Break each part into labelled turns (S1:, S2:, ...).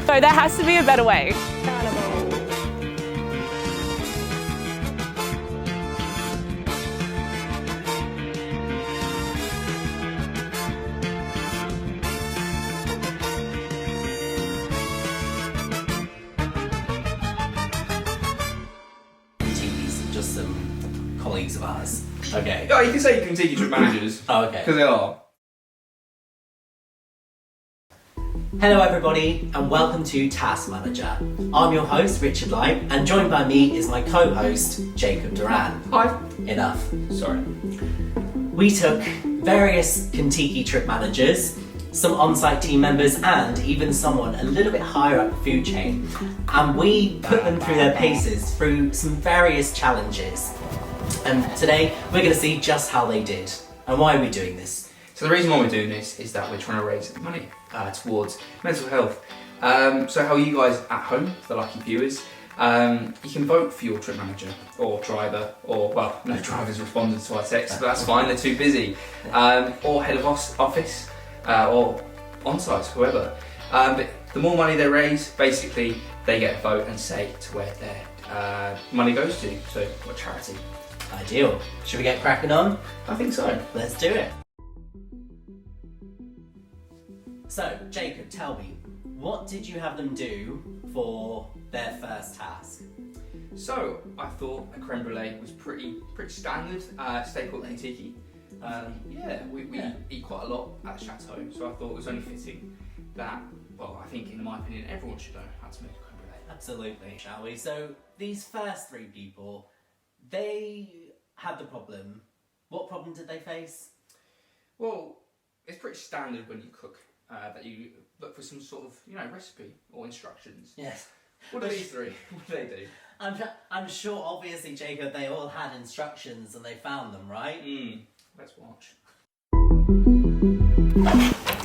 S1: So there has to be a better way.
S2: Just some colleagues of ours. Okay.
S3: Oh, you can say Contiki trip managers.
S2: Oh, okay.
S3: Because they are.
S2: Hello everybody and welcome to Task Manager. I'm your host Richard Light and joined by me is my co-host Jacob Duran.
S3: Hi.
S2: Enough.
S3: Sorry.
S2: We took various Contiki trip managers, some on-site team members and even someone a little bit higher up the food chain, and we put them through their paces through some various challenges. And today we're going to see just how they did. And why are we doing this?
S3: So the reason why we're doing this is that we're trying to raise money towards mental health. So how you guys at home, the lucky viewers, you can vote for your trip manager or driver, or well, no drivers responded to our text, but that's fine, they're too busy, or head of office, or on-site, whoever. But the more money they raise, basically they get a vote and say to where their money goes to, so what charity.
S2: Ideal. Should we get cracking on?
S3: I think so.
S2: Let's do it. So, Jacob, tell me, what did you have them do for their first task?
S3: So, I thought a creme brulee was pretty standard, steak or Contiki. Yeah, we eat quite a lot at the chateau, so I thought it was only fitting that, well, I think in my opinion, everyone should know how to make a creme brulee.
S2: Absolutely, shall we? So, these first three people, they had the problem. What problem did they face?
S3: Well, it's pretty standard when you cook, that you look for some sort of, recipe or instructions.
S2: Yes.
S3: What do these three, what do they do?
S2: I'm sure, obviously, Jacob, they all had instructions and they found them, right?
S3: Let's watch.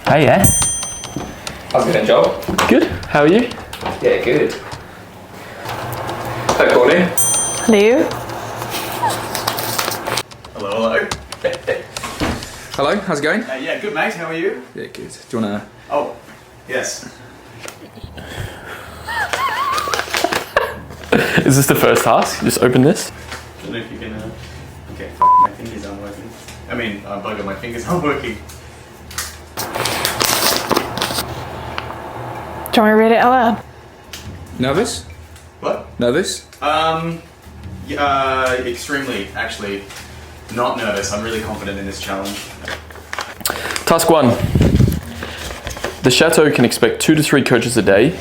S4: Hey, yeah.
S3: How's it going, Joel?
S4: Good. How are you?
S3: Yeah, good. Hi, Courtney.
S1: Hello.
S5: Hello.
S3: Hello, how's it going?
S5: Yeah, good mate, how are you?
S3: Yeah, good. Do you want to...
S5: Oh, yes.
S4: Is this the first task? Just open this.
S5: I don't know if you can... Okay, my fingers aren't working. I mean, bugger, my fingers aren't working.
S1: Do you want me to read it out loud?
S3: Nervous?
S5: What?
S3: Nervous?
S5: Extremely, actually. Not nervous, I'm really confident in this challenge.
S4: Task 1. The chateau can expect 2 to 3 coaches a day.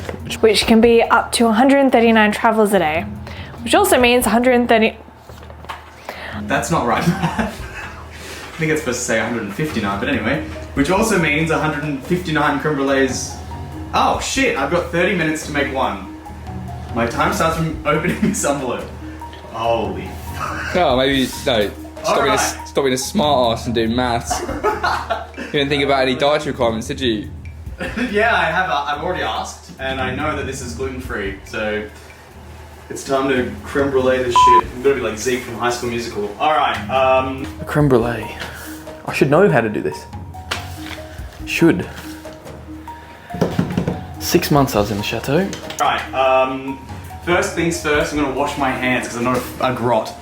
S1: Which can be up to 139 travellers a day. Which also means 130...
S5: That's not right. I think it's supposed to say 159, but anyway. Which also means 159 creme brulees. Oh shit, I've got 30 minutes to make one. My time starts from opening this envelope. Holy fuck.
S3: No, maybe, no. Stop being a smart ass and doing maths. You didn't think about any dietary requirements, did you?
S5: Yeah, I have. I've already asked, and I know that this is gluten-free, so it's time to creme brulee this shit. I'm gonna be like Zeke from High School Musical. All right.
S4: A creme brulee. I should know how to do this. Should. 6 months I was in the chateau.
S5: All right. First things first. I'm gonna wash my hands because I'm not a grot.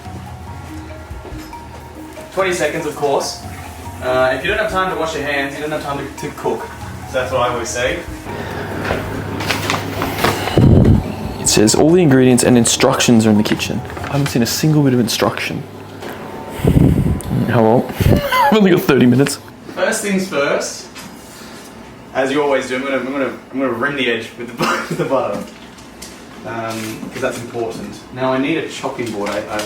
S5: 20 seconds, of course. If you don't have time to wash your hands, you don't have time to cook. So that's what I always say.
S4: It says all the ingredients and instructions are in the kitchen. I haven't seen a single bit of instruction. Oh well. I've only got 30 minutes.
S5: First things first. As you always do, I'm gonna rim the edge with the butter. Because that's important. Now I need a chopping board, I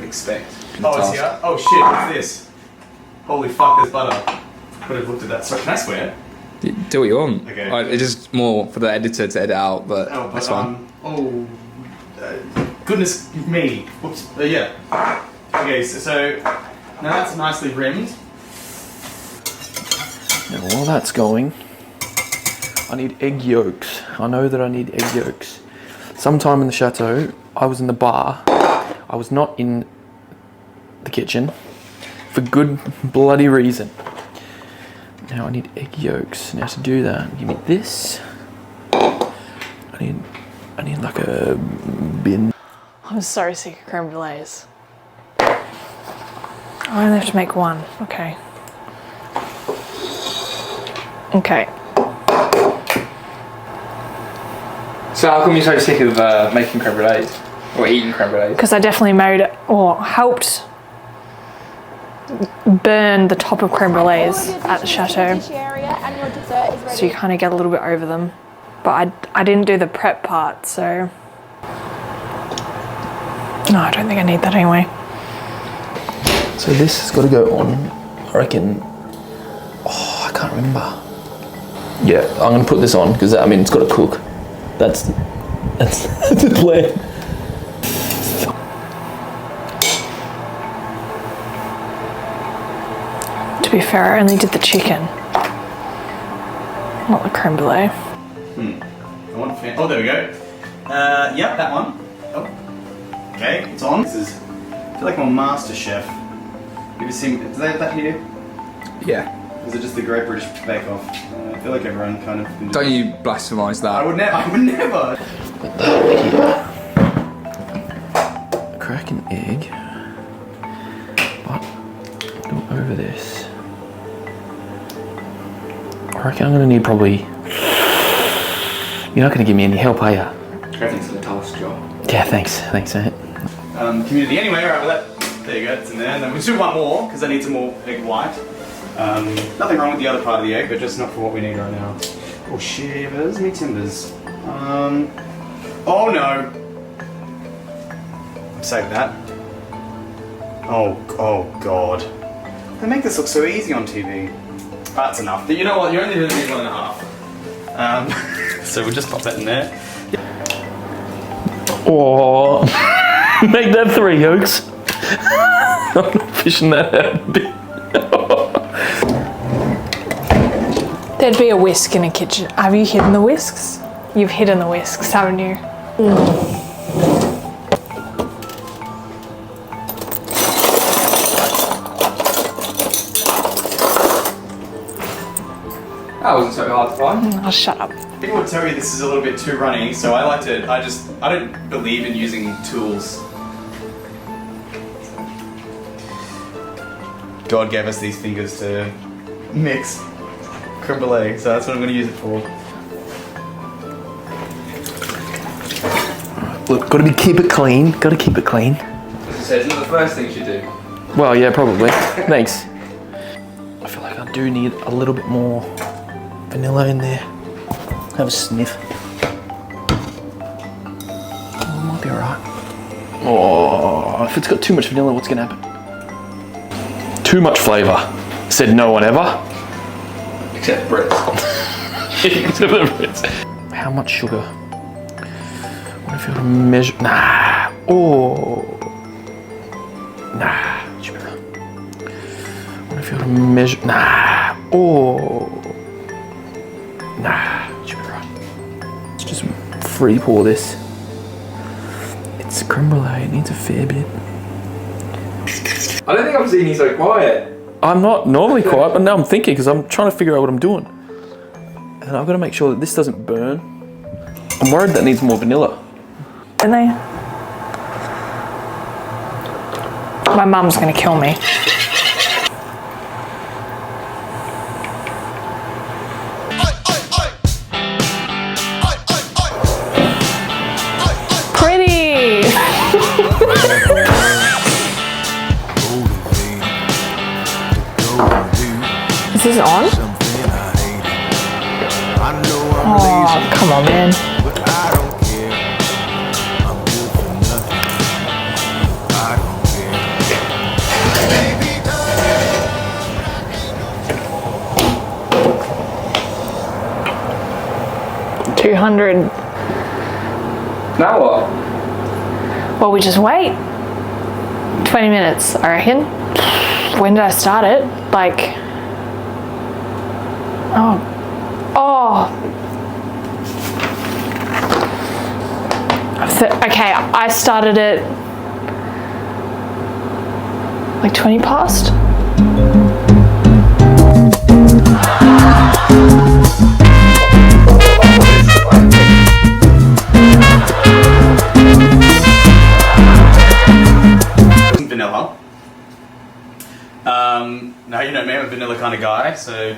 S5: expect. Oh, it's here? Oh shit, what's this? Holy fuck, there's butter. Could have looked at that. Sorry, can I swear?
S3: Do what you want.
S5: Okay.
S3: It's just more for the editor to edit out, but that's fine.
S5: Goodness me. Whoops. Yeah. Okay, so now that's nicely rimmed.
S4: Now while that's going, I need egg yolks. I know that I need egg yolks. Sometime in the chateau, I was in the bar. I was not in the kitchen for good bloody reason. Now I need egg yolks. Now to do that, you need this. I need like a bin.
S1: I'm so sick of creme brulees. I only have to make one. Okay. Okay.
S3: So how come you're so sick of making creme brulees? Or eating creme brulees?
S1: Because I definitely made or helped burn the top of creme brulees at the chateau. So you kind of get a little bit over them. But I didn't do the prep part, so... No, I don't think I need that anyway.
S4: So this has got to go on, I reckon. Oh, I can't remember. Yeah, I'm going to put this on because I mean it's got to cook. That's the plan.
S1: To be fair, I only did the chicken, not the creme brulee.
S5: Oh, there we go. Yep, that one. Oh. Okay, it's on. This is, I feel like I'm a master chef. You ever seen, does they have that here?
S3: Yeah.
S5: Or is it just the Great British Bake Off? I feel like everyone kind of can do
S3: Don't you blasphemise that.
S5: I would never.
S4: Crack an egg, but do it over this. I reckon I'm going to need probably... You're not going to give me any help, are you?
S3: Everything's a task job.
S4: Yeah, thanks, mate.
S5: Community anyway, right, well there you go, it's in there. And then we'll do one more, because I need some more egg white. Nothing wrong with the other part of the egg, but just not for what we need right now. Oh shivers, me timbers. Oh no! Save that. Oh god. They make this look so easy on TV. That's enough. You know what, you're only going to need 1.5. So we'll just pop that in there.
S4: Oh, make that 3 yolks. I'm not fishing that out a bit.
S1: There'd be a whisk in a kitchen. Have you hidden the whisks? You've hidden the whisks, haven't you?
S3: That wasn't so hard to find.
S1: Oh, shut up.
S5: People would tell you this is a little bit too runny, so I don't believe in using tools. God gave us these fingers to mix creme brulee, so that's what I'm going to use it for.
S4: Look, keep it clean. Gotta keep it clean.
S3: As I said, it's not the first thing you should do.
S4: Well, yeah, probably. Thanks. I feel like I do need a little bit more vanilla in there. Have a sniff. Oh, it might be alright. Oh, if it's got too much vanilla, what's gonna happen? Too much flavour. Said no one ever.
S3: Except Brits.
S4: Except for the Brits. How much sugar? What if you measure? Nah. Oh. Nah. Should be right. What if you measure? Nah. Oh. Nah. Should be right. Let's just free pour this. It's creme brulee. It needs a fair bit.
S3: I don't think I've seen you so quiet.
S4: I'm not normally quiet, but now I'm thinking because I'm trying to figure out what I'm doing. And I've got to make sure that this doesn't burn. I'm worried that needs more vanilla.
S1: Don't they? My mum's gonna kill me. Pretty! Is this on? Oh, come on, man. 200.
S3: Now what?
S1: Well, we just wait. 20 minutes, I reckon. When did I start it? Like... Oh. Okay, I started it like 20 past.
S5: Now you know me, I'm a vanilla kind of guy, so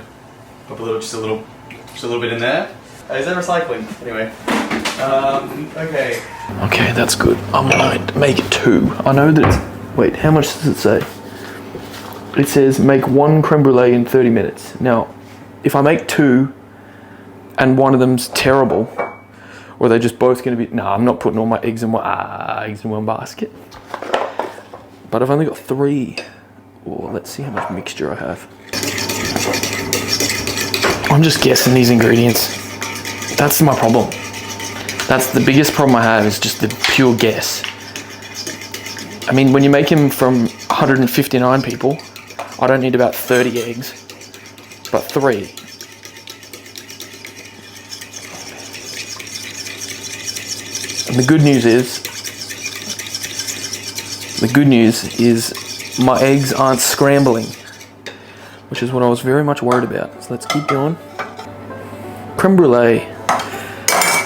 S5: pop just a little bit in there. Is that recycling? Anyway. Okay.
S4: Okay, that's good. I might make 2. I know that it's... Wait, how much does it say? It says make 1 creme brulee in 30 minutes. Now, if I make 2 and one of them's terrible, or they're just both going to be... No, I'm not putting all my eggs in one basket. But I've only got 3. Oh, let's see how much mixture I have. I'm just guessing these ingredients. That's my problem. That's the biggest problem I have, is just the pure guess. I mean, when you make them from 159 people, I don't need about 30 eggs, but 3. And the good news is my eggs aren't scrambling, which is what I was very much worried about. So let's keep going. Creme brulee.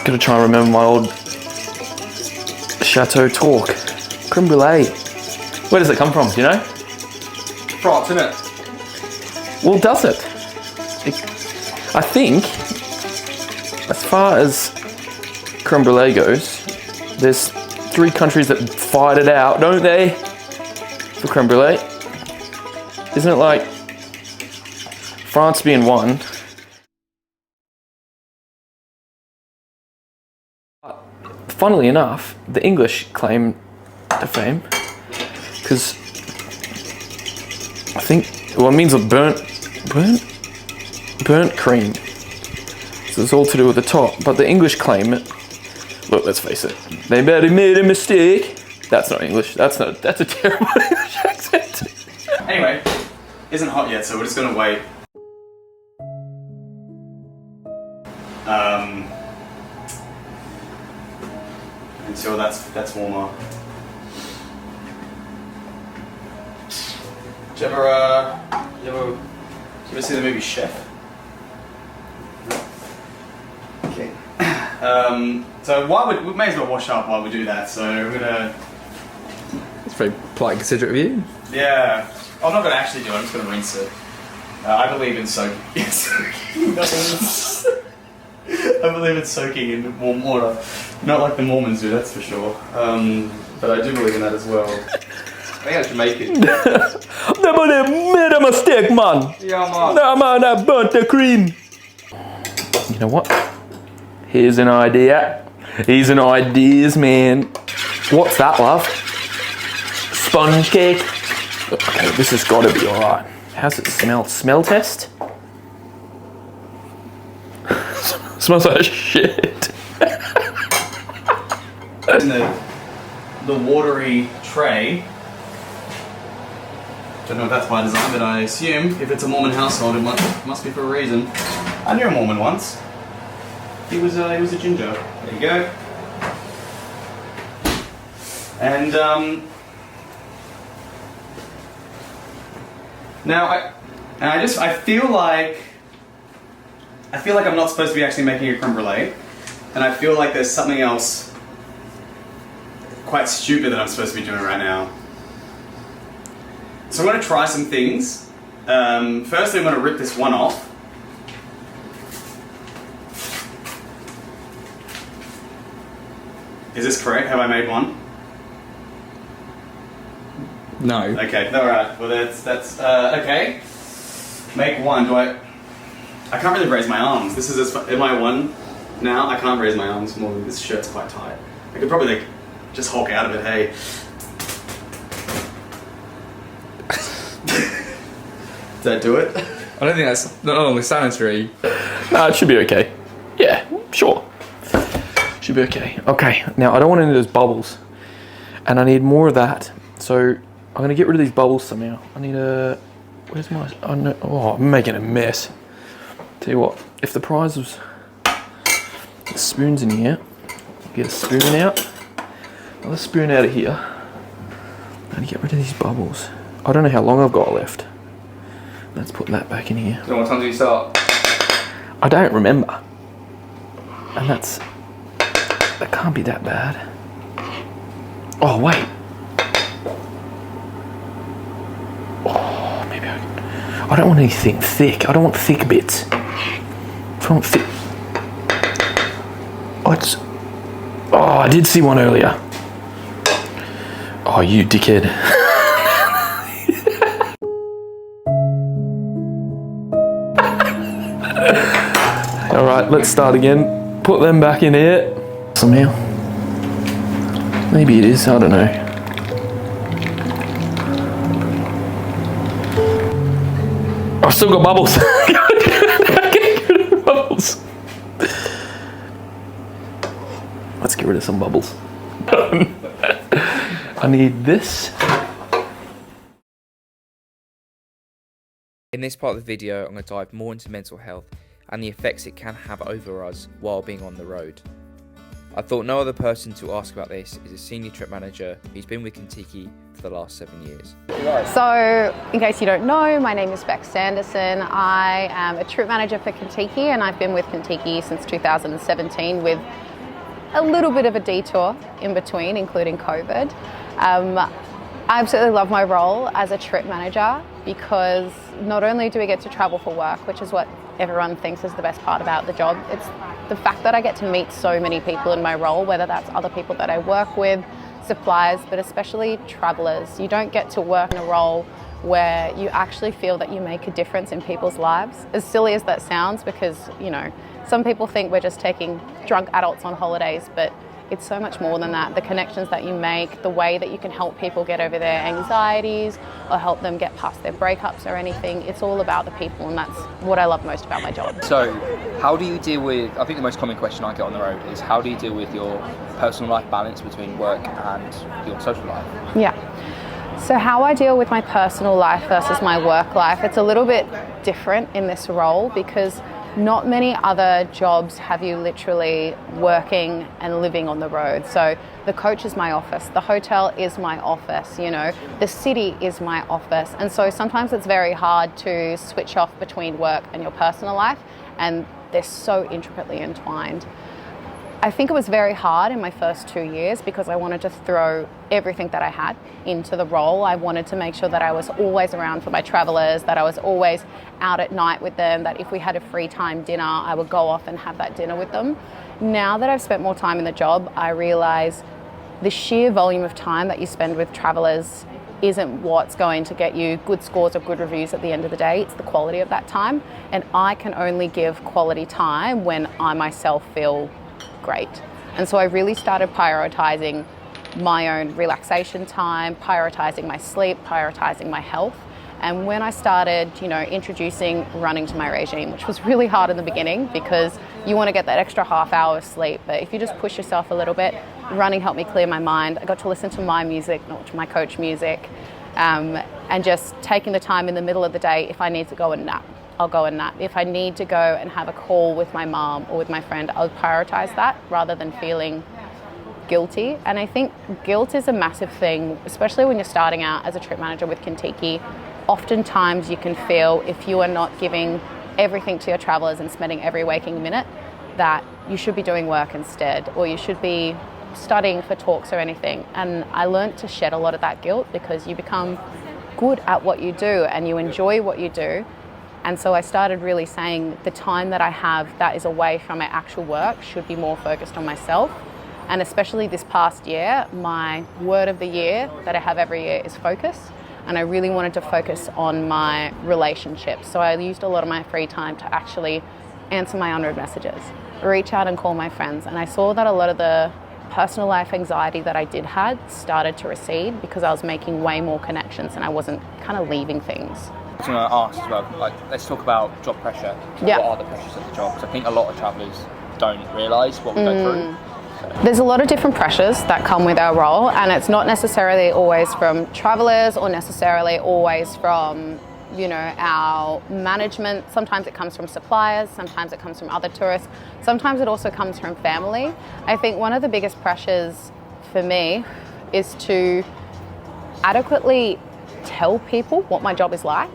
S4: Gotta try and remember my old chateau talk. Creme brulee. Where does it come from? Do you know?
S3: France, isn't it?
S4: Well, does it? I think, as far as creme brulee goes, there's 3 countries that fight it out, don't they? For creme brulee. Isn't it like France being 1? Funnily enough, the English claim to fame because I think, well, it means a burnt cream. So it's all to do with the top, but the English claim it. Look, let's face it, they better made a mistake. That's not English. That's a terrible English accent.
S5: Anyway, isn't hot yet, so we're just gonna wait. Until that's warmer. Do you ever see the movie Chef? Okay. So we may as well wash up while we do that. So we're gonna.
S3: It's very polite and considerate of you.
S5: Yeah. I'm not gonna actually do it. I'm just gonna rinse it. I believe in soaking. I believe in soaking in warm water. Not like the Mormons do, that's for sure. But I do believe in that as well. I think I should make it.
S4: They made a mistake, man.
S3: Yeah, man.
S4: No, man, I burnt the cream. You know what? Here's an idea. Here's an ideas, man. What's that, love? Sponge cake? Okay, this has got to be alright. How's it smell? Smell test? Smells like shit.
S5: In the watery tray. Don't know if that's by design, but I assume if it's a Mormon household, it must be for a reason. I knew a Mormon once. He was a ginger. There you go. And now I feel like I'm not supposed to be actually making a creme brulee, and I feel like there's something else quite stupid that I'm supposed to be doing right now. So I'm going to try some things. Firstly, I'm going to rip this one off. Is this correct? Have I made one?
S3: No.
S5: Okay, alright. Well, that's okay. Make one. I can't really raise my arms. This is am I one now? I can't raise my arms more than this shirt's quite tight. I could probably like just hulk out of it, hey. Did that do it?
S3: I don't think that's not only sanitary.
S4: No, it should be okay. Yeah, sure. Should be okay. Okay, now I don't want any of those bubbles. And I need more of that. So I'm going to get rid of these bubbles somehow. I need a... Where's my... Oh, no, oh, I'm making a mess. Tell you what, if the prize was... The spoon's in here. Get a spoon out. Another spoon out of here. And get rid of these bubbles. I don't know how long I've got left. Let's put that back in here.
S3: So what time do you start?
S4: I don't remember. And that can't be that bad. Oh, wait. Oh, maybe I don't want anything thick. I don't want thick bits. I want thick. Oh, I did see one earlier. Oh, you dickhead. All right, let's start again. Put them back in here. Somehow. Maybe it is, I don't know. I've still got bubbles. Bubbles. Let's get rid of some bubbles. I need this.
S6: In this part of the video, I'm going to dive more into mental health and the effects it can have over us while being on the road. I thought no other person to ask about this is a senior trip manager who's been with Contiki for the last 7 years.
S7: So, in case you don't know, my name is Beck Sanderson. I am a trip manager for Contiki, and I've been with Contiki since 2017 with a little bit of a detour in between, including COVID. I absolutely love my role as a trip manager because not only do we get to travel for work, which is what everyone thinks is the best part about the job, it's the fact that I get to meet so many people in my role, whether that's other people that I work with, suppliers, but especially travelers. You don't get to work in a role where you actually feel that you make a difference in people's lives. As silly as that sounds, because, you know, some people think we're just taking drunk adults on holidays, but it's so much more than that. The connections that you make, the way that you can help people get over their anxieties or help them get past their breakups or anything, it's all about the people, and that's what I love most about my job.
S6: So, how do you deal with, I think the most common question I get on the road is, how do you deal with your personal life balance between work and your social life?
S7: Yeah. So how I deal with my personal life versus my work life, it's a little bit different in this role because not many other jobs have you literally working and living on the road. So the coach is my office, the hotel is my office, you know, the city is my office. And so sometimes it's very hard to switch off between work and your personal life, and they're so intricately entwined. I think it was very hard in my first 2 years because I wanted to throw everything that I had into the role. I wanted to make sure that I was always around for my travelers, that I was always out at night with them, that if we had a free time dinner, I would go off and have that dinner with them. Now that I've spent more time in the job, I realize the sheer volume of time that you spend with travelers isn't what's going to get you good scores or good reviews at the end of the day. It's the quality of that time. And I can only give quality time when I myself feel great. And so I really started prioritizing my own relaxation time, prioritizing my sleep, prioritizing my health. And when I started, you know, introducing running to my regime, which was really hard in the beginning because you want to get that extra half hour of sleep, but if you just push yourself a little bit, running helped me clear my mind. I got to listen to my music, not to my coach music, and just taking the time in the middle of the day, if I need to go and nap, I'll go and nap. If I need to go and have a call with my mom or with my friend, I'll prioritize that rather than feeling guilty. And I think guilt is a massive thing, especially when you're starting out as a trip manager with Contiki. Oftentimes you can feel if you are not giving everything to your travelers and spending every waking minute, that you should be doing work instead, or you should be studying for talks or anything. And I learned to shed a lot of that guilt because you become good at what you do and you enjoy what you do. And so I started really saying the time that I have that is away from my actual work should be more focused on myself. And especially this past year, my word of the year that I have every year is focus. And I really wanted to focus on my relationships. So I used a lot of my free time to actually answer my unread messages, reach out and call my friends. And I saw that a lot of the personal life anxiety that I did had started to recede because I was making way more connections and I wasn't kind of leaving things.
S6: I was going to ask as well, like, let's talk about job pressure.
S7: Yeah.
S6: What are the pressures of the job? Because I think a lot of travellers don't realise what we go through.
S7: There's a lot of different pressures that come with our role, and it's not necessarily always from travellers or necessarily always from, you know, our management. Sometimes it comes from suppliers, sometimes it comes from other tourists, sometimes it also comes from family. I think one of the biggest pressures for me is to adequately tell people what my job is like.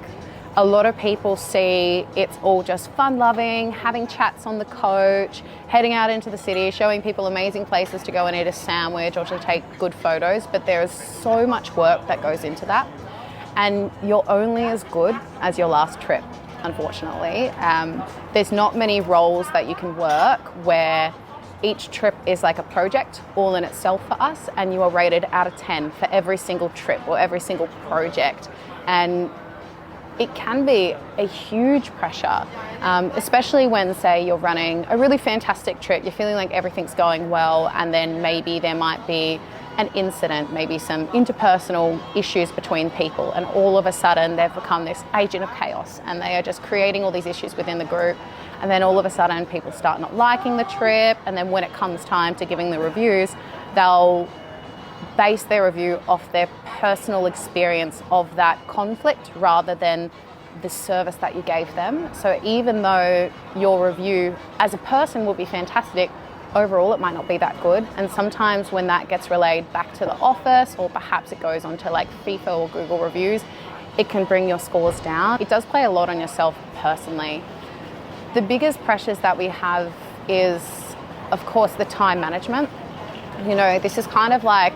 S7: A lot of people see it's all just fun-loving, having chats on the coach, heading out into the city, showing people amazing places to go and eat a sandwich or to take good photos, but there is so much work that goes into that. and you're only as good as your last trip, unfortunately. There's not many roles that you can work where each trip is like a project all in itself for us, and you are rated out of 10 for every single trip or every single project. And it can be a huge pressure, especially when, say, you're running a really fantastic trip, you're feeling like everything's going well, and then maybe there might be an incident, maybe some interpersonal issues between people, and all of a sudden they've become this agent of chaos and they are just creating all these issues within the group. And then all of a sudden people start not liking the trip, and then when it comes time to giving the reviews, they'll base their review off their personal experience of that conflict rather than the service that you gave them. So even though your review as a person will be fantastic, overall it might not be that good. And sometimes when that gets relayed back to the office, or perhaps it goes on to like FIFA or Google reviews, it can bring your scores down. It does play a lot on yourself personally. The biggest pressures that we have is, of course, the time management. You know, this is kind of like,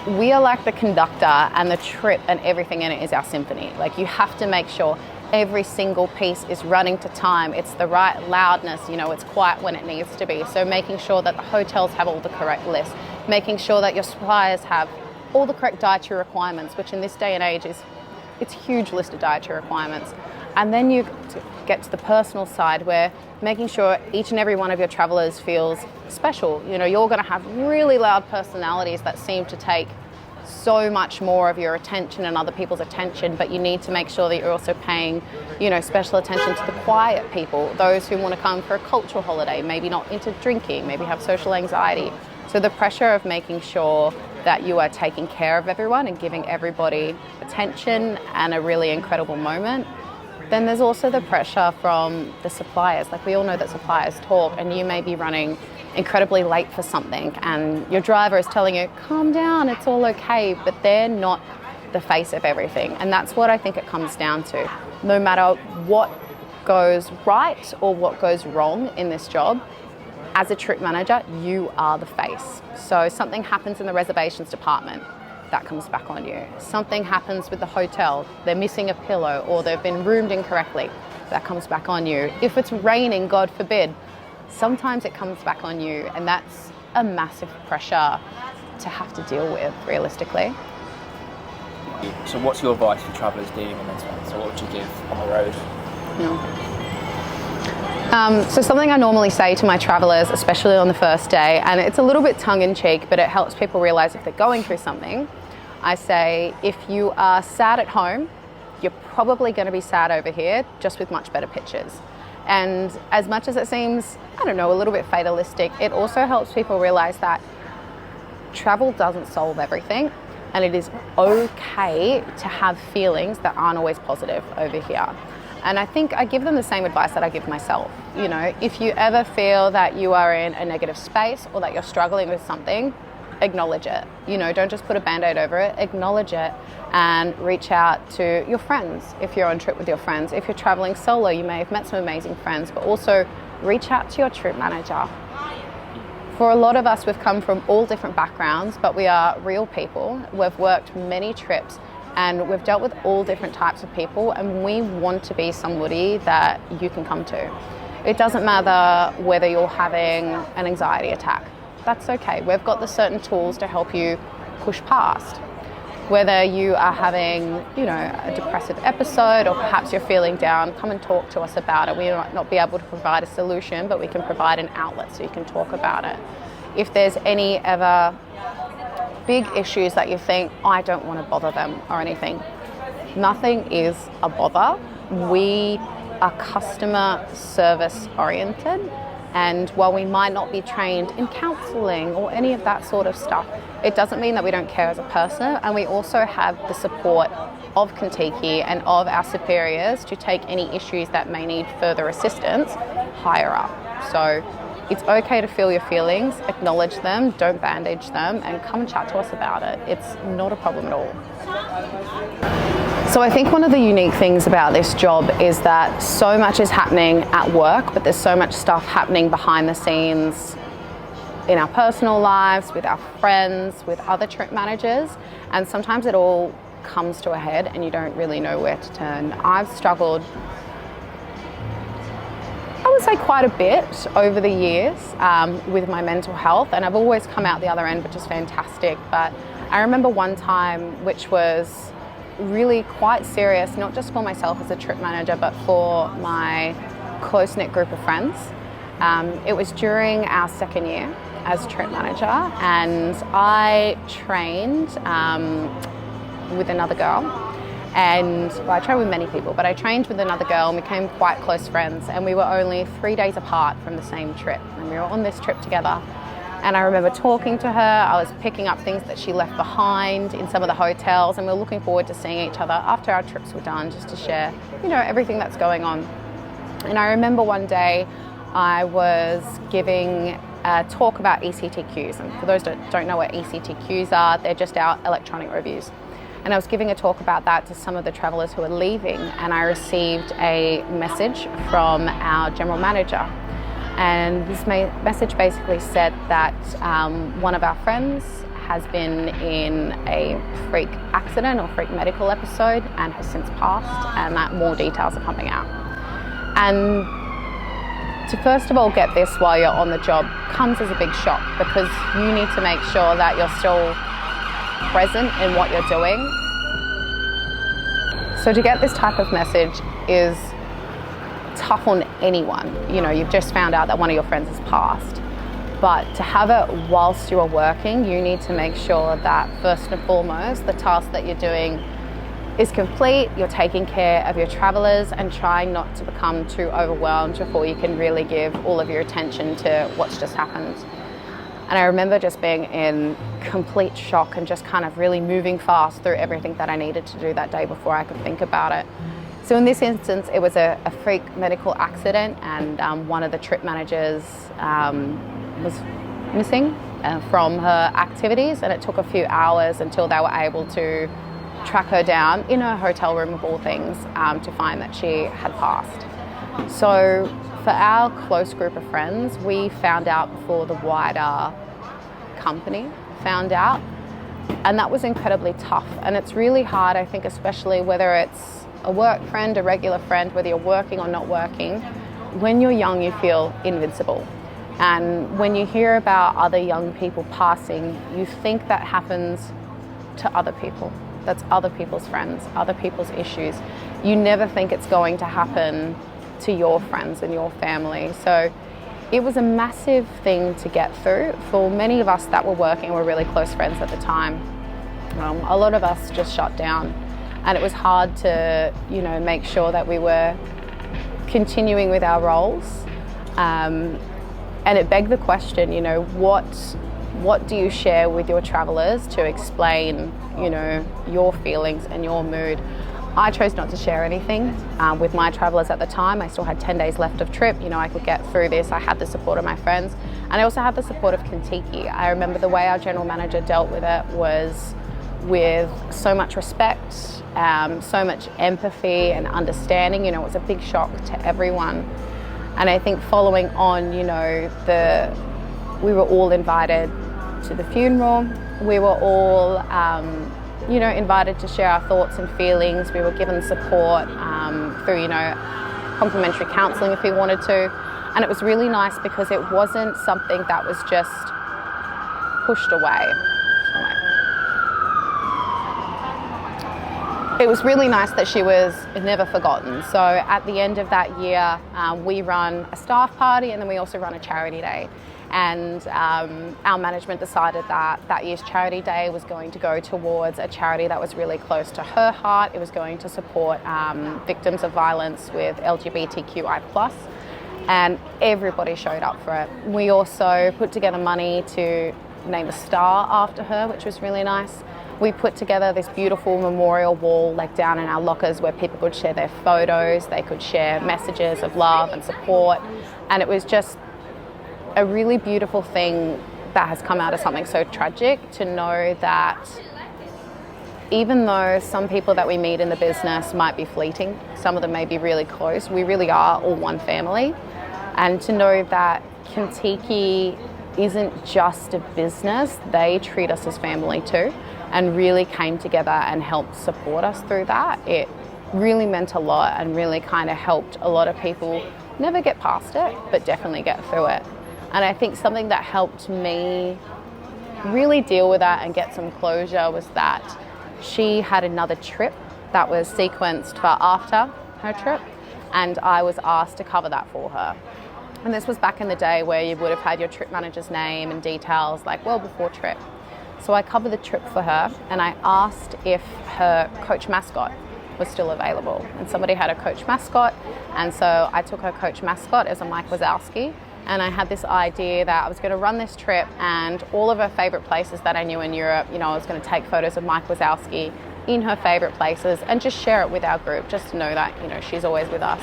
S7: we are like the conductor, and the trip and everything in it is our symphony. Like, you have to make sure every single piece is running to time. It's the right loudness, you know, it's quiet when it needs to be. So making sure that the hotels have all the correct lists, making sure that your suppliers have all the correct dietary requirements, which in this day and age it's a huge list of dietary requirements. And then you get to the personal side, where making sure each and every one of your travelers feels special. You know, you're going to have really loud personalities that seem to take so much more of your attention and other people's attention, but you need to make sure that you're also paying, you know, special attention to the quiet people, those who want to come for a cultural holiday, maybe not into drinking, maybe have social anxiety. So the pressure of making sure that you are taking care of everyone and giving everybody attention and a really incredible moment. Then there's also the pressure from the suppliers. Like, we all know that suppliers talk, and you may be running incredibly late for something and your driver is telling you, calm down, it's all okay, but they're not the face of everything. And that's what I think it comes down to. No matter what goes right or what goes wrong in this job, as a trip manager, you are the face. So something happens in the reservations department, that comes back on you. Something happens with the hotel, they're missing a pillow or they've been roomed incorrectly, that comes back on you. If it's raining, God forbid, sometimes it comes back on you, and that's a massive pressure to have to deal with, realistically.
S8: So what's your advice for travellers dealing with mental health? So what would you give on the road?
S7: So something I normally say to my travellers, especially on the first day, and it's a little bit tongue-in-cheek, but it helps people realise if they're going through something, I say, if you are sad at home, you're probably going to be sad over here, just with much better pictures. And as much as it seems, I don't know, a little bit fatalistic, it also helps people realise that travel doesn't solve everything, and it is okay to have feelings that aren't always positive over here. And I think I give them the same advice that I give myself. You know, if you ever feel that you are in a negative space or that you're struggling with something, acknowledge it. You know, don't just put a band-aid over it, acknowledge it and reach out to your friends if you're on trip with your friends. If you're traveling solo, you may have met some amazing friends, but also reach out to your trip manager. For a lot of us, we've come from all different backgrounds, but we are real people. We've worked many trips and we've dealt with all different types of people, and we want to be somebody that you can come to. It doesn't matter whether you're having an anxiety attack. That's okay. We've got the certain tools to help you push past. Whether you are having, you know, a depressive episode or perhaps you're feeling down, come and talk to us about it. We might not be able to provide a solution, but we can provide an outlet so you can talk about it. If there's any ever big issues that you think, I don't want to bother them or anything, nothing is a bother. We are customer service oriented, and while we might not be trained in counselling or any of that sort of stuff, it doesn't mean that we don't care as a person, and we also have the support of Contiki and of our superiors to take any issues that may need further assistance higher up. So it's okay to feel your feelings, acknowledge them, don't bandage them, and come and chat to us about it. It's not a problem at all. So I think one of the unique things about this job is that so much is happening at work, but there's so much stuff happening behind the scenes in our personal lives, with our friends, with other trip managers, and sometimes it all comes to a head and you don't really know where to turn. I've struggled, I would say, quite a bit over the years with my mental health, and I've always come out the other end, which is fantastic. But I remember one time which was really quite serious, not just for myself as a trip manager, but for my close-knit group of friends. It was during our second year as trip manager, and I trained with another girl. And well, I trained with many people, but I trained with another girl and we became quite close friends, and we were only 3 days apart from the same trip, and we were on this trip together. And I remember talking to her, I was picking up things that she left behind in some of the hotels, and we were looking forward to seeing each other after our trips were done, just to share, you know, everything that's going on. And I remember one day I was giving a talk about ECTQs, and for those that don't know what ECTQs are, they're just our electronic reviews. And I was giving a talk about that to some of the travellers who were leaving, and I received a message from our general manager. And this message basically said that one of our friends has been in a freak accident or freak medical episode and has since passed, and that more details are coming out. And to first of all get this while you're on the job comes as a big shock, because you need to make sure that you're still present in what you're doing. So to get this type of message is tough on anyone. You know, you've just found out that one of your friends has passed, but to have it whilst you are working, you need to make sure that first and foremost the task that you're doing is complete, you're taking care of your travellers and trying not to become too overwhelmed before you can really give all of your attention to what's just happened. And I remember just being in complete shock and just kind of really moving fast through everything that I needed to do that day before I could think about it. So in this instance, it was a freak medical accident, and one of the trip managers was missing from her activities, and it took a few hours until they were able to track her down in her hotel room of all things to find that she had passed. So for our close group of friends, we found out before the wider company found out, and that was incredibly tough. And it's really hard, I think, especially whether it's a work friend, a regular friend, whether you're working or not working. When you're young, you feel invincible. And when you hear about other young people passing, you think that happens to other people. That's other people's friends, other people's issues. You never think it's going to happen to your friends and your family. So it was a massive thing to get through. For many of us that were working, were really close friends at the time, a lot of us just shut down. And it was hard to, you know, make sure that we were continuing with our roles. And it begged the question, you know, what do you share with your travellers to explain, you know, your feelings and your mood? I chose not to share anything with my travellers at the time. I still had 10 days left of trip. You know, I could get through this. I had the support of my friends, and I also had the support of Contiki. I remember the way our general manager dealt with it was with so much respect, so much empathy and understanding. You know, it was a big shock to everyone. And I think following on, you know, we were all invited to the funeral. We were all, you know, invited to share our thoughts and feelings. We were given support through, you know, complimentary counselling if we wanted to. And it was really nice because it wasn't something that was just pushed away. It was really nice that she was never forgotten. So at the end of that year, we run a staff party, and then we also run a charity day. And our management decided that that year's charity day was going to go towards a charity that was really close to her heart. It was going to support victims of violence with LGBTQI+, and everybody showed up for it. We also put together money to name a star after her, which was really nice. We put together this beautiful memorial wall like down in our lockers where people could share their photos, they could share messages of love and support, and it was just a really beautiful thing that has come out of something so tragic, to know that even though some people that we meet in the business might be fleeting, some of them may be really close, we really are all one family. And to know that Contiki isn't just a business, they treat us as family too. and really came together and helped support us through that. It really meant a lot and really kind of helped a lot of people never get past it, but definitely get through it. And I think something that helped me really deal with that and get some closure was that she had another trip that was sequenced for after her trip, and I was asked to cover that for her. And this was back in the day where you would have had your trip manager's name and details like well before trip. So I covered the trip for her, and I asked if her coach mascot was still available. And somebody had a coach mascot, and so I took her coach mascot as a Mike Wazowski. And I had this idea that I was going to run this trip, and all of her favourite places that I knew in Europe, you know, I was going to take photos of Mike Wazowski in her favourite places and just share it with our group, just to know that, you know, she's always with us.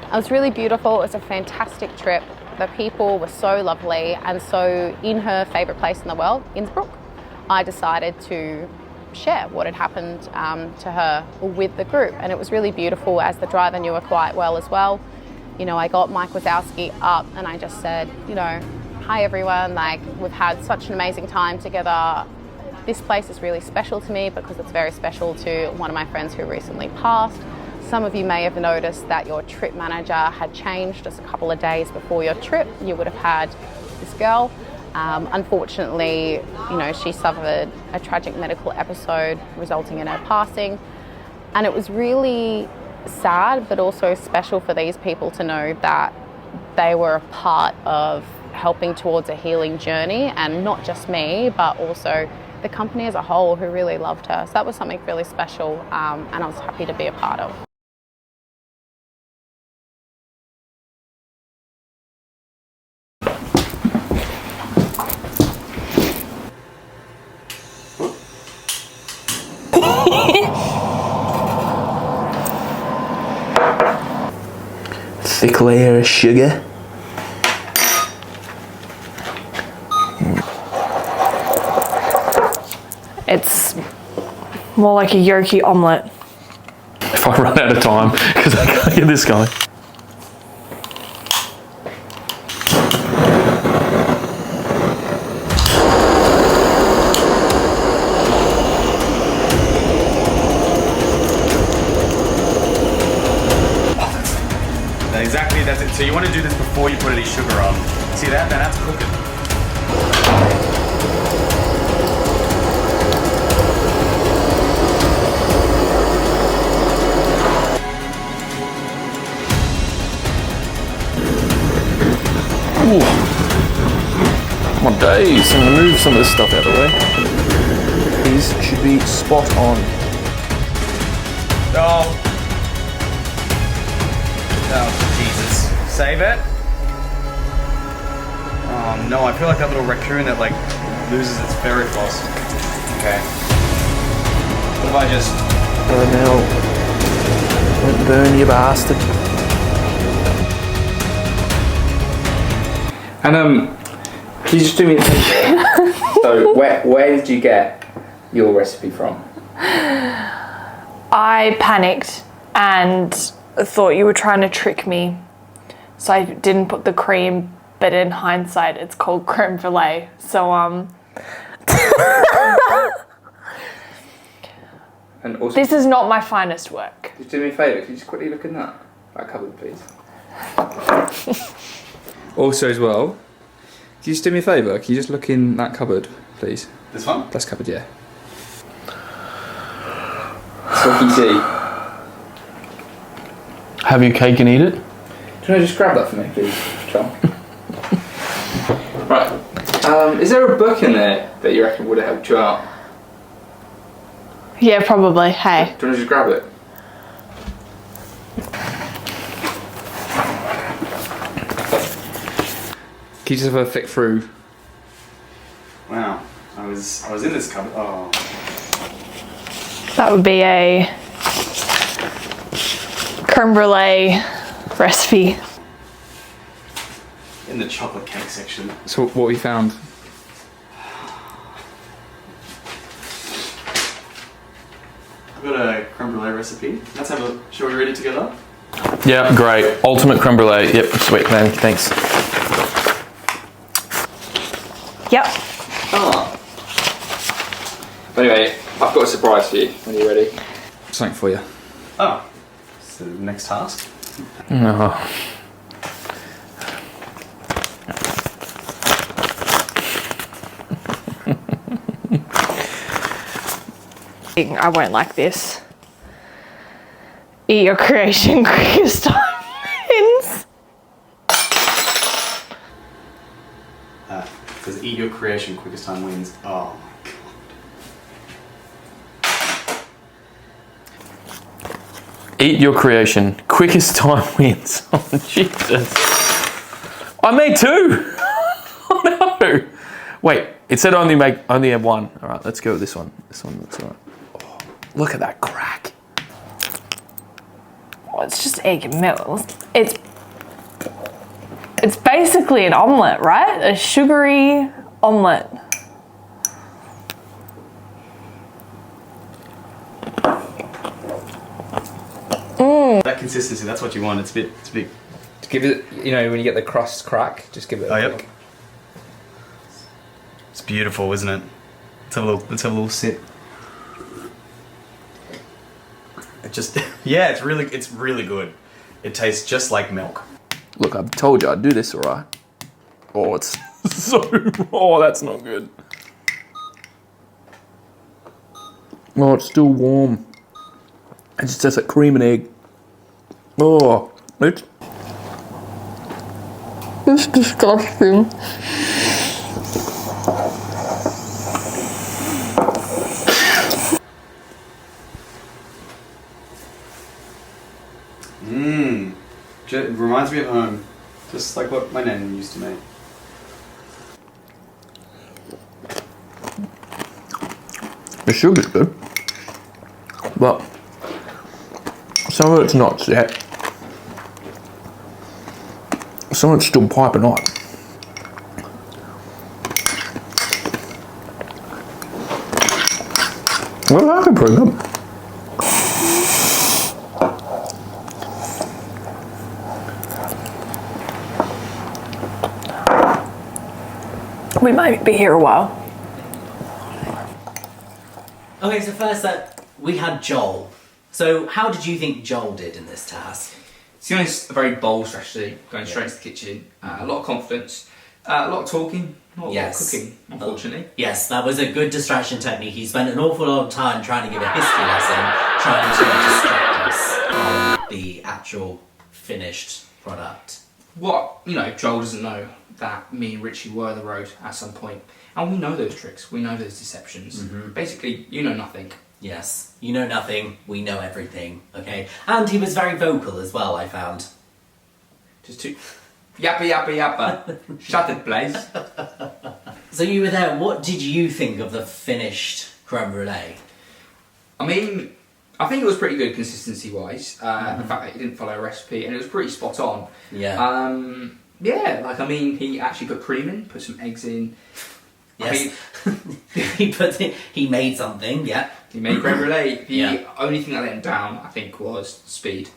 S7: It was really beautiful. It was a fantastic trip. The people were so lovely, and so in her favourite place in the world, Innsbruck, I decided to share what had happened to her with the group. And it was really beautiful, as the driver knew her quite well as well. You know, I got Mike Wazowski up and I just said, you know, hi everyone, like we've had such an amazing time together. This place is really special to me because it's very special to one of my friends who recently passed. Some of you may have noticed that your trip manager had changed just a couple of days before your trip. You would have had this girl. Unfortunately, you know, she suffered a tragic medical episode resulting in her passing. And it was really sad, but also special for these people to know that they were a part of helping towards a healing journey, and not just me, but also the company as a whole, who really loved her. So that was something really special, and I was happy to be a part of.
S4: Thick layer of sugar.
S1: It's more like a yolky omelette.
S4: If I run out of time, because I can't get this going.
S5: Exactly, that's it. So you want to do this before you put any sugar on. See that? Now that's cooking.
S4: Ooh. My days, I'm gonna move some of this stuff out of the way. These should be spot on.
S5: Oh. Oh, Jesus. Save it. Oh no, I feel like that little raccoon that like loses its fairy floss. Okay. What if I just...
S4: Oh no. Don't burn, you bastard.
S3: And can you just do me a favor? So where did you get your recipe from?
S1: I panicked and thought you were trying to trick me, so I didn't put the cream, but in hindsight it's called creme brulee. So
S3: And also,
S1: this is not my finest work.
S3: just do me a favour, can you just quickly look in that cupboard, please? Also as well, can you just do me a favour, can you just look in that cupboard, please?
S5: This one?
S3: That's cupboard, yeah. So what can you see?
S4: Have your cake and eat it?
S3: Do you want to just grab that for me, please, John? Right. Is there a book in there that you reckon would have helped you out?
S1: Yeah, probably. Hey.
S3: Do you want to just grab it? Can you just have a flick through?
S5: Wow. I was in this cupboard. Oh.
S1: That would be a creme brulee recipe.
S5: In the chocolate cake section.
S3: So what we found?
S5: I've got a creme brulee recipe. Let's have a... Shall we read it together?
S4: Yeah, great. Ultimate creme brulee. Yep, sweet man. Thanks.
S1: Yep.
S3: Oh. But anyway, I've got a surprise for you when you're ready. Something for you.
S5: Oh, so next task.
S4: No.
S1: I won't like this. Eat your creation, quickest time wins.
S5: Says eat your creation, quickest time wins. Oh my god.
S4: Eat your creation, quickest time wins. Oh, Jesus. I made 2. Oh no. Wait, it said only have 1. All right, let's go with this one. This one looks all right. Oh, look at that crack.
S1: Oh, it's just egg and milk. It's basically an omelette, right? A sugary omelette.
S5: That consistency, that's what you want. It's a bit.
S3: To give it, you know, when you get the crust crack, just give it a quick.
S5: It's beautiful, isn't it? Let's have a little sip. It just, yeah, it's really good. It tastes just like milk.
S4: Look, I told you I'd do this, all right? Oh, it's so raw. That's not good. Oh, it's still warm. It just tastes like cream and egg. Oh, it's disgusting.
S5: It reminds me of home. Just like what my nan used to make.
S4: The sugar's good, but some of it's not yet. Some of it's still piping hot. Well, I can pretty good.
S1: We might be here a while.
S2: Okay, so first up, we had Joel. So how did you think Joel did in this task?
S3: To be honest, a very bold strategy, going straight into the kitchen. A lot of confidence, a lot of talking, not a lot of cooking, unfortunately.
S2: Yes, that was a good distraction technique. He spent an awful lot of time trying to give a history lesson, trying to distract us from the actual finished product.
S3: What, you know, Joel doesn't know that me and Richie were the road at some point. And we know those tricks, we know those deceptions. Basically, you know nothing.
S2: Yes, you know nothing, we know everything, okay? And he was very vocal as well, I found.
S3: Just too... Yappa, yappa, yappa. Shut it, please.
S2: So you were there, what did you think of the finished creme brulee?
S3: I mean, I think it was pretty good consistency-wise. The fact that he didn't follow a recipe, and it was pretty spot on.
S2: Yeah.
S3: Yeah, like, I mean, he actually put cream in, put some eggs in.
S2: Yes. He made something, yeah.
S3: He made creme brulee. The only thing that let him down, I think, was speed.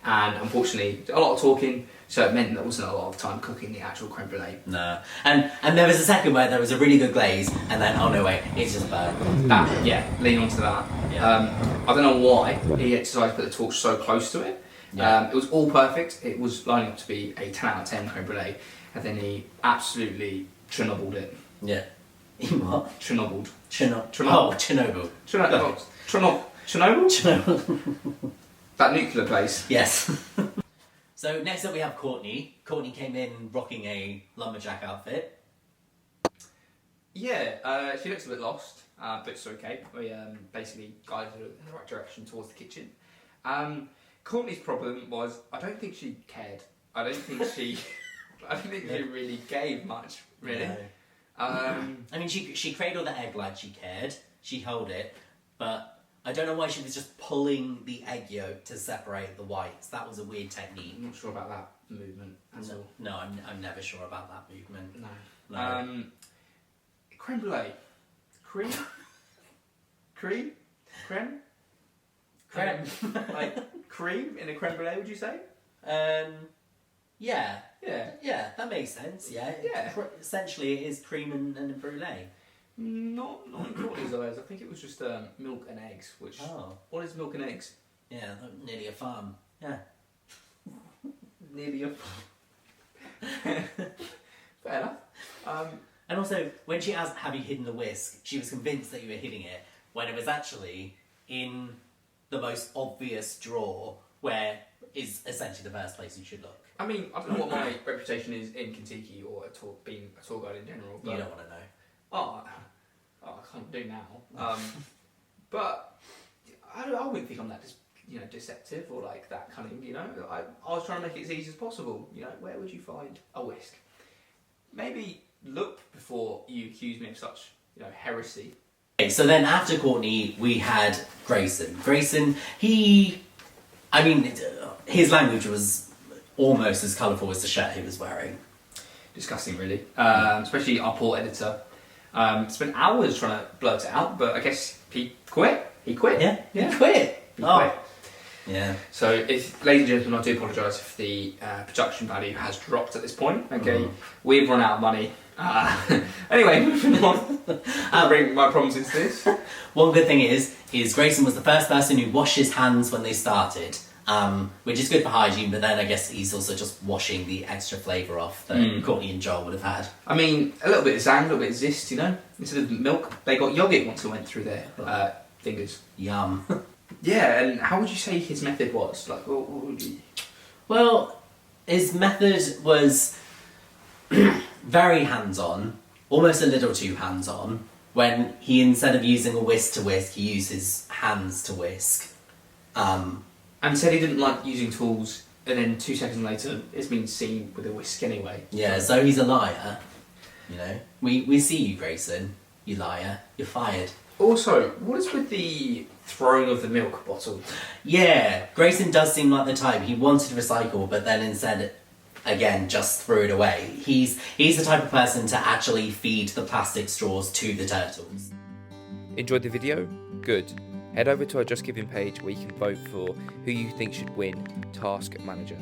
S3: And unfortunately, a lot of talking, so it meant there wasn't a lot of time cooking the actual creme brulee.
S2: No. And there was a second where there was a really good glaze, and then, oh no wait, it's just burned.
S3: That, yeah, lean onto that.
S2: Yeah.
S3: I don't know why he decided to put the torch so close to it.
S2: Yeah.
S3: It was all perfect. It was lining up to be a 10 out of 10 creme brulee, and then he absolutely Chernobyled it.
S2: Yeah. What?
S3: Chernobyled.
S2: Oh, Chernobyl.
S3: Chernobyl? That nuclear place.
S2: Yes. So next up we have Courtney. Courtney came in rocking a lumberjack outfit.
S3: Yeah, she looks a bit lost, but it's okay. We basically guided her in the right direction towards the kitchen. Courtney's problem was, I don't think she cared. I don't think she really gave much, really.
S2: No. I mean, she cradled the egg like she cared. She held it, but I don't know why she was just pulling the egg yolk to separate the whites. That was a weird technique.
S3: I'm not sure about that movement at all.
S2: No, I'm never sure about that movement.
S3: No. Creme brulee. Cream? Creme? Like cream in a creme brulee, would you say?
S2: Yeah, that makes sense. Yeah.
S3: Yeah.
S2: Essentially, it is cream and a brulee.
S3: Not in Courtney's eyes. I think it was just milk and eggs. Which what is milk and eggs?
S2: Yeah, nearly a farm. Yeah.
S3: Nearly a farm. Fair enough.
S2: And also, when she asked, have you hidden the whisk, she was convinced that you were hiding it, when it was actually in the most obvious drawer, where is essentially the first place you should look.
S3: I mean, I don't know what my reputation is in Contiki or being a tour guide in general. But
S2: You don't want to know.
S3: Oh, I can't do now. But I wouldn't think I'm that deceptive or like that cunning. I was trying to make it as easy as possible. Where would you find a whisk? Maybe look before you accuse me of such heresy.
S2: Okay, so then after Courtney, we had Grayson. Grayson, his language was almost as colourful as the shirt he was wearing.
S3: Disgusting, really. Especially our poor editor. Spent hours trying to blurt it out, but I guess he quit. He quit.
S2: Yeah. He quit.
S3: He quit.
S2: Yeah.
S3: So, ladies and gentlemen, I do apologise if the production value has dropped at this point. Okay, we've run out of money. Anyway, moving on. I'll bring my problems into this.
S2: One good thing is Grayson was the first person who washed his hands when they started, which is good for hygiene, but then I guess he's also just washing the extra flavour off that Courtney and Joel would have had.
S3: I mean, a little bit of zang, a little bit of zest, Instead of milk, they got yoghurt once it went through their fingers.
S2: Yum.
S3: Yeah, and how would you say his method was? Like, what would you...
S2: Well, his method was very hands-on, almost a little too hands-on, when he, instead of using a whisk to whisk, he used his hands to whisk.
S3: And said he didn't like using tools, and then 2 seconds later, it's been seen with a whisk anyway.
S2: Yeah, so he's a liar. We see you, Grayson. You liar. You're fired.
S3: Also, what is with the throwing of the milk bottle?
S2: Yeah, Grayson does seem like the type. He wanted to recycle, but then instead, again, just threw it away. He's the type of person to actually feed the plastic straws to the turtles.
S6: Enjoyed the video? Good. Head over to our Just Giving page where you can vote for who you think should win Task Manager.